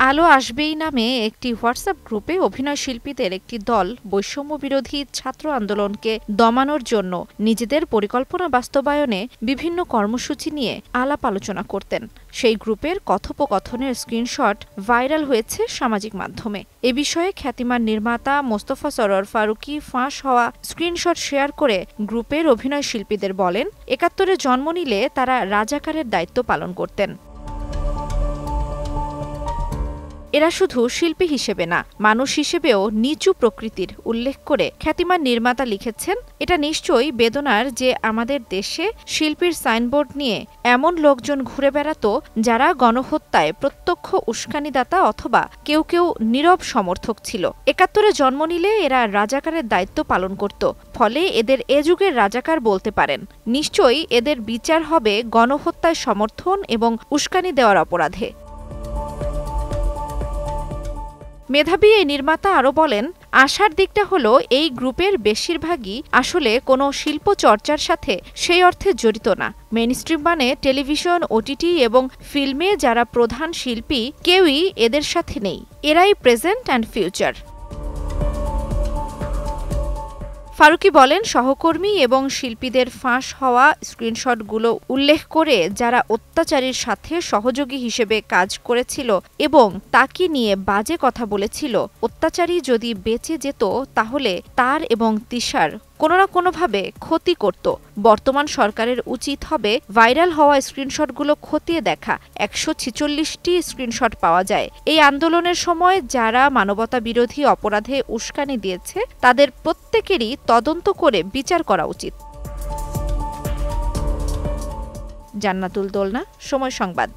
আলো আসবেই নামে একটি হোয়াটসঅ্যাপ গ্রুপে অভিনয় শিল্পীদের একটি দল বৈষম্য বিরোধী ছাত্র আন্দোলনকে দমানোর জন্য নিজেদের পরিকল্পনা বাস্তবায়নে বিভিন্ন কর্মসূচি নিয়ে আলাপ আলোচনা করতেন। সেই গ্রুপের কথোপকথনের স্ক্রিনশট ভাইরাল হয়েছে সামাজিক মাধ্যমে। এ বিষয়ে খ্যাতিমান নির্মাতা মোস্তফা সরোয়ার ফারুকী ফাঁস হওয়া স্ক্রিনশট শেয়ার করে গ্রুপের অভিনয় শিল্পীদের বলেন, ৭১-এ জন্ম নিলে তারা রাজাকারের দায়িত্ব পালন করতেন। এরা শুধু শিল্পী হিসেবে না, মানুষ হিসেবেও নিচু প্রকৃতির উল্লেখ করে খ্যাতিমান নির্মাতা লিখেছেন, এটা নিশ্চয়ই বেদনার যে আমাদের দেশে শিল্পীর সাইনবোর্ড নিয়ে এমন লোকজন ঘুরে বেড়াত যারা গণহত্যায় প্রত্যক্ষ উস্কানিদাতা অথবা কেউ কেউ নীরব সমর্থক ছিল। ৭১-এ জন্ম নিলে এরা রাজাকারের দায়িত্ব পালন করত, ফলে এদের এ যুগের রাজাকার বলতে পারেন। নিশ্চয়ই এদের বিচার হবে গণহত্যায় সমর্থন এবং উস্কানি দেওয়ার অপরাধে। মেধাবী এই নির্মাতা আরও বলেন, আশার দিকটা হলো এই গ্রুপের বেশিরভাগই আসলে কোনো শিল্প চর্চার সাথে সেই অর্থে জড়িত না। মেইনস্ট্রিম মানে টেলিভিশন, ওটিটি এবং ফিল্মে যারা প্রধান শিল্পী কেউই এদের সাথে নেই। এরাই প্রেজেন্ট অ্যান্ড ফিউচার। ফারুকী বলেন, সহকর্মী এবং শিল্পীদের ফাঁস হওয়া স্ক্রিনশটগুলো উল্লেখ করে যারা অত্যাচারীর সাথে সহযোগী হিসেবে কাজ করেছিল এবং তাকে নিয়ে বাজে কথা বলেছিল, অত্যাচারী যদি বেঁচে যেত তাহলে তার এবং তিশার কোনো না কোনোভাবে ক্ষতি করত। বর্তমান সরকারের উচিত হবে ভাইরাল হওয়া স্ক্রিনশটগুলো খতিয়ে দেখা। ১৪৬টি স্ক্রিনশট পাওয়া যায়। এই আন্দোলনের সময় যারা মানবতা বিরোধী অপরাধে উস্কানি দিয়েছে তাদের প্রত্যেকেরই তদন্ত করে বিচার করা উচিত। জান্নাতুল দোলনা, সময় সংবাদ।